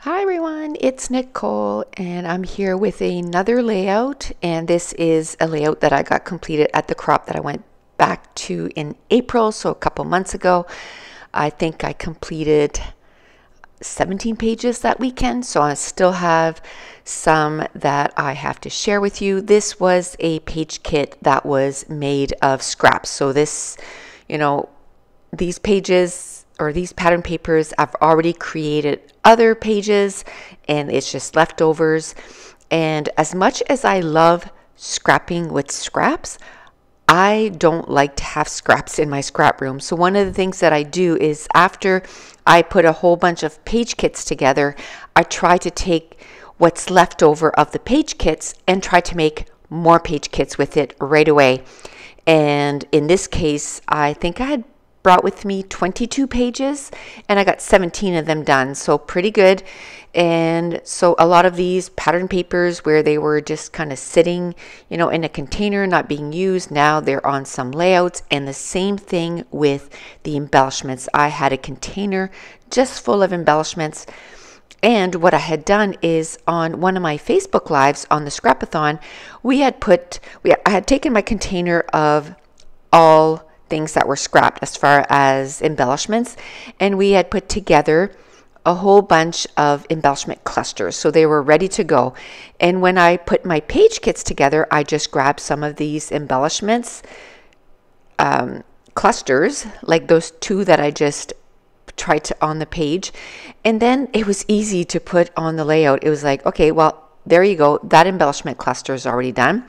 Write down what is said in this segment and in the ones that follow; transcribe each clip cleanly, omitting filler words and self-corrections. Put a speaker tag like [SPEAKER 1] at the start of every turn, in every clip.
[SPEAKER 1] Hi everyone, it's Nicole and I'm here with another layout, and this is a layout that I got completed at the crop that I went back to in April, so a couple months ago. I think I completed 17 pages that weekend, so I still have some that I have to share with you. This was a page kit that was made of scraps, so this, these pages or these pattern papers, I've already created other pages and it's just leftovers. And as much as I love scrapping with scraps, I don't like to have scraps in my scrap room. So one of the things that I do is after I put a whole bunch of page kits together, I try to take what's left over of the page kits and try to make more page kits with it right away. And in this case, I think I had brought with me 22 pages and I got 17 of them done, so pretty good. And so a lot of these pattern papers where they were just kind of sitting, in a container not being used, now they're on some layouts. And the same thing with the embellishments. I had a container just full of embellishments. And what I had done is on one of my Facebook lives on the Scrapathon, I had taken my container of all things that were scrapped as far as embellishments, and we had put together a whole bunch of embellishment clusters, so they were ready to go. And when I put my page kits together, I just grabbed some of these embellishments clusters, like those two that I just tried to on the page, and then it was easy to put on the layout. It was like, okay, well, there you go, that embellishment cluster is already done.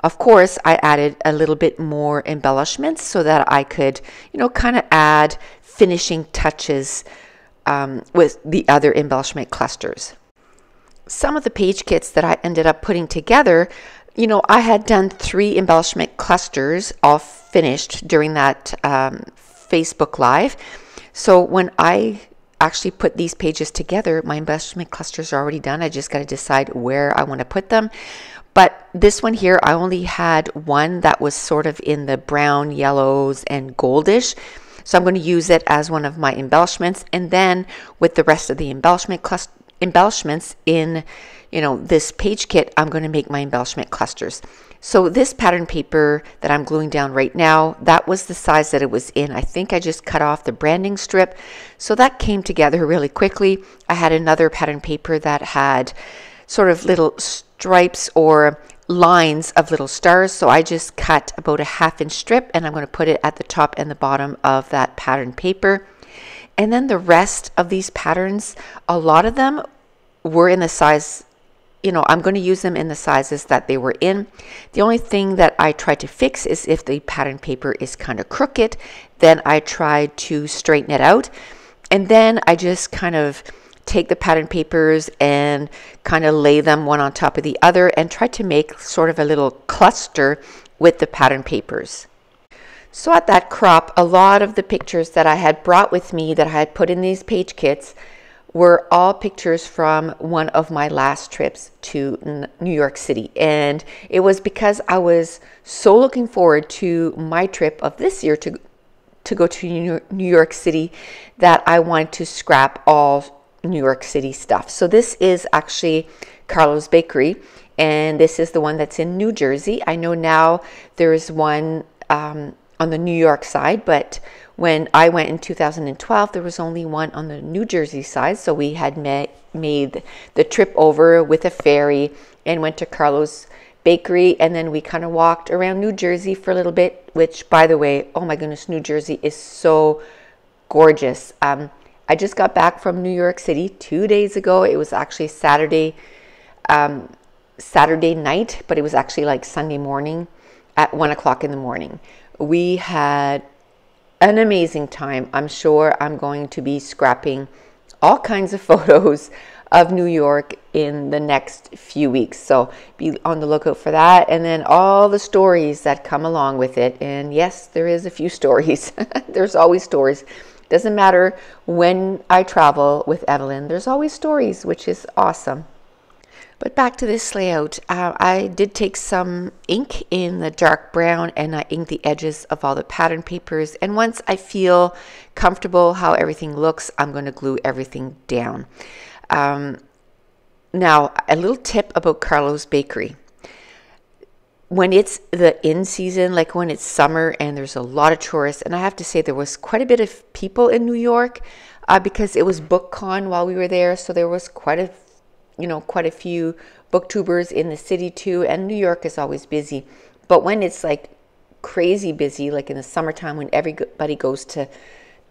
[SPEAKER 1] Of course, I added a little bit more embellishments so that I could, kind of add finishing touches with the other embellishment clusters. Some of the page kits that I ended up putting together, I had done 3 embellishment clusters all finished during that Facebook Live. So when I actually put these pages together, my embellishment clusters are already done. I just got to decide where I want to put them. But this one here, I only had one that was sort of in the brown, yellows, and goldish. So I'm going to use it as one of my embellishments. And then with the rest of the embellishments in, this page kit, I'm going to make my embellishment clusters. So this pattern paper that I'm gluing down right now, that was the size that it was in. I think I just cut off the branding strip. So that came together really quickly. I had another pattern paper that had sort of little stripes or lines of little stars, so I just cut about a 1/2 inch strip and I'm going to put it at the top and the bottom of that pattern paper. And then the rest of these patterns, a lot of them were in the size, I'm going to use them in the sizes that they were in. The only thing that I try to fix is if the pattern paper is kind of crooked, then I try to straighten it out. And then I just kind of take the pattern papers and kind of lay them one on top of the other and try to make sort of a little cluster with the pattern papers. So at that crop, a lot of the pictures that I had brought with me that I had put in these page kits were all pictures from one of my last trips to New York City. And it was because I was so looking forward to my trip of this year to go to New York City that I wanted to scrap all New York City stuff. So this is actually Carlo's Bakery, and this is the one that's in New Jersey. I know now there is one on the New York side, but when I went in 2012, there was only one on the New Jersey side. So we had made the trip over with a ferry and went to Carlo's Bakery, and then we kind of walked around New Jersey for a little bit, which, by the way, oh my goodness, New Jersey is so gorgeous. I just got back from New York City 2 days ago. It was actually Saturday night, but it was actually like Sunday morning at 1 o'clock in the morning. We had an amazing time. I'm sure I'm going to be scrapping all kinds of photos of New York in the next few weeks. So be on the lookout for that. And then all the stories that come along with it. And yes, there is a few stories. There's always stories. Doesn't matter when I travel with Evelyn, there's always stories, which is awesome. But back to this layout, I did take some ink in the dark brown and I inked the edges of all the pattern papers. And once I feel comfortable how everything looks, I'm going to glue everything down. Now, a little tip about Carlo's Bakery. When it's the in season, like when it's summer and there's a lot of tourists, and I have to say there was quite a bit of people in New York because it was BookCon while we were there, so there was quite a few booktubers in the city too, and New York is always busy. But when it's like crazy busy, like in the summertime when everybody goes to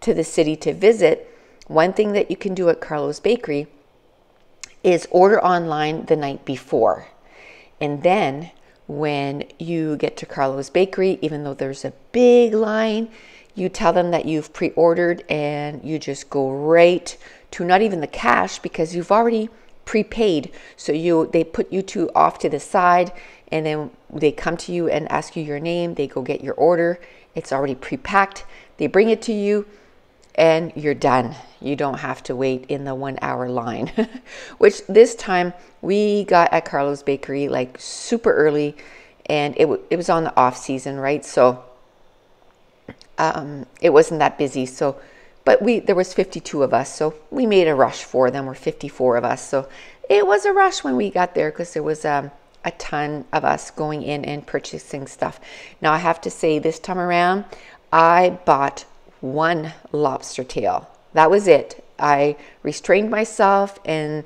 [SPEAKER 1] the city to visit, one thing that you can do at Carlo's Bakery is order online the night before. And then when you get to Carlo's Bakery, even though there's a big line, you tell them that you've pre-ordered and you just go right to not even the cash because you've already prepaid. So they put you off to the side, and then they come to you and ask you your name. They go get your order. It's already pre-packed. They bring it to you and you're done. You don't have to wait in the 1 hour line, which this time we got at Carlo's Bakery like super early, and it was on the off season, right? So it wasn't that busy. So, but there was 52 of us, so we made a rush for them. We're 54 of us, so it was a rush when we got there because there was a ton of us going in and purchasing stuff. Now I have to say, this time around, I bought one lobster tail. That was it. I restrained myself, and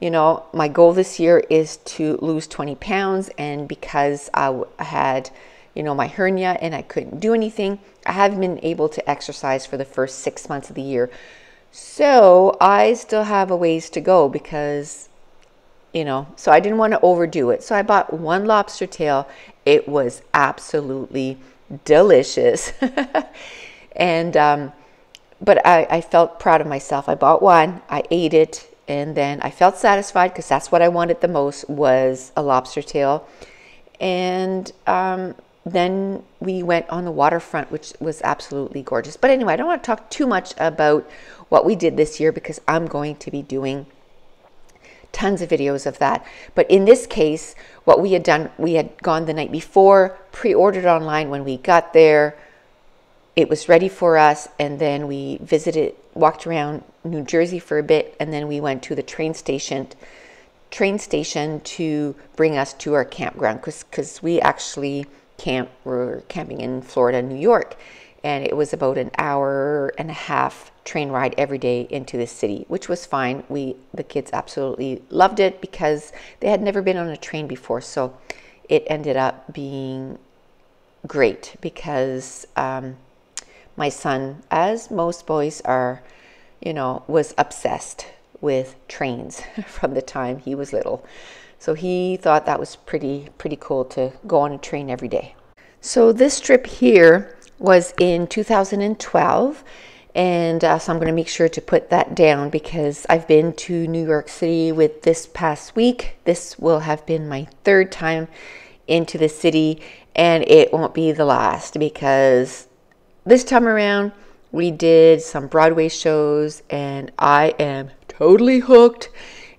[SPEAKER 1] my goal this year is to lose 20 pounds. And because I had, my hernia and I couldn't do anything, I haven't been able to exercise for the first 6 months of the year. So I still have a ways to go because, so I didn't want to overdo it. So I bought one lobster tail. It was absolutely delicious. And, but I felt proud of myself. I bought one, I ate it, and then I felt satisfied because that's what I wanted the most, was a lobster tail. And then we went on the waterfront, which was absolutely gorgeous. But anyway, I don't want to talk too much about what we did this year because I'm going to be doing tons of videos of that. But in this case, what we had done, we had gone the night before, pre-ordered online. When we got there, it was ready for us, and then we walked around New Jersey for a bit, and then we went to the train station to bring us to our campground because we actually we're camping in Florida, New York, and it was about an hour and a half train ride every day into the city, which was fine. The kids absolutely loved it because they had never been on a train before, so it ended up being great because my son, as most boys are, was obsessed with trains from the time he was little. So he thought that was pretty cool to go on a train every day. So this trip here was in 2012, and so I'm going to make sure to put that down because I've been to New York City with this past week. This will have been my third time into the city, and it won't be the last because this time around, we did some Broadway shows, and I am totally hooked,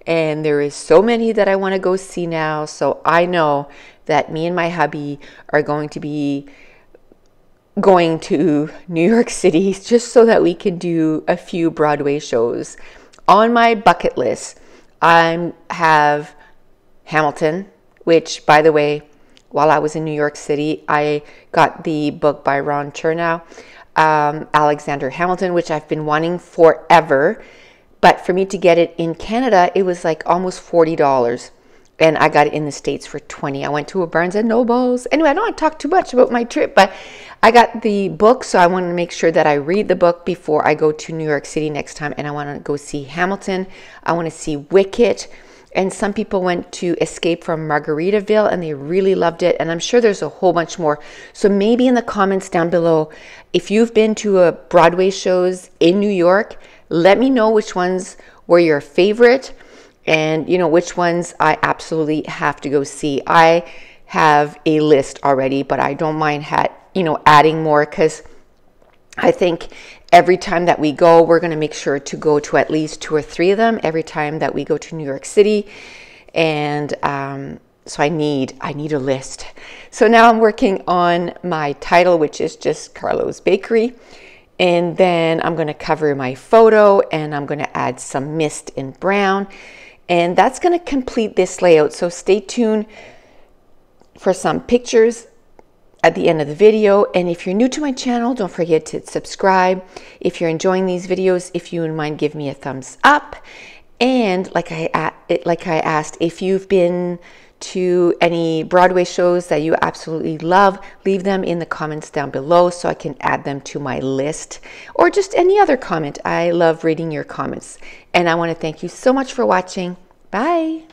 [SPEAKER 1] and there is so many that I want to go see now. So I know that me and my hubby are going to be going to New York City just so that we can do a few Broadway shows. On my bucket list, I have Hamilton, which, by the way, while I was in New York City, I got the book by Ron Chernow, Alexander Hamilton, which I've been wanting forever. But for me to get it in Canada, it was like almost $40. And I got it in the States for $20. I went to a Barnes & Nobles. Anyway, I don't want to talk too much about my trip, but I got the book, so I want to make sure that I read the book before I go to New York City next time. And I want to go see Hamilton. I want to see Wicked. And some people went to Escape from Margaritaville and they really loved it. And I'm sure there's a whole bunch more. So maybe in the comments down below, if you've been to a Broadway shows in New York, let me know which ones were your favorite and which ones I absolutely have to go see. I have a list already, but I don't mind adding more because I think every time that we go, we're going to make sure to go to at least 2 or 3 of them every time that we go to New York City. And so I need a list. So now I'm working on my title, which is just Carlo's Bakery. And then I'm going to cover my photo and I'm going to add some mist in brown. And that's going to complete this layout. So stay tuned for some pictures at the end of the video. And if you're new to my channel, don't forget to subscribe. If you're enjoying these videos, if you wouldn't mind, give me a thumbs up. And like I asked, if you've been to any Broadway shows that you absolutely love, leave them in the comments down below so I can add them to my list, or just any other comment. I love reading your comments. And I want to thank you so much for watching. Bye.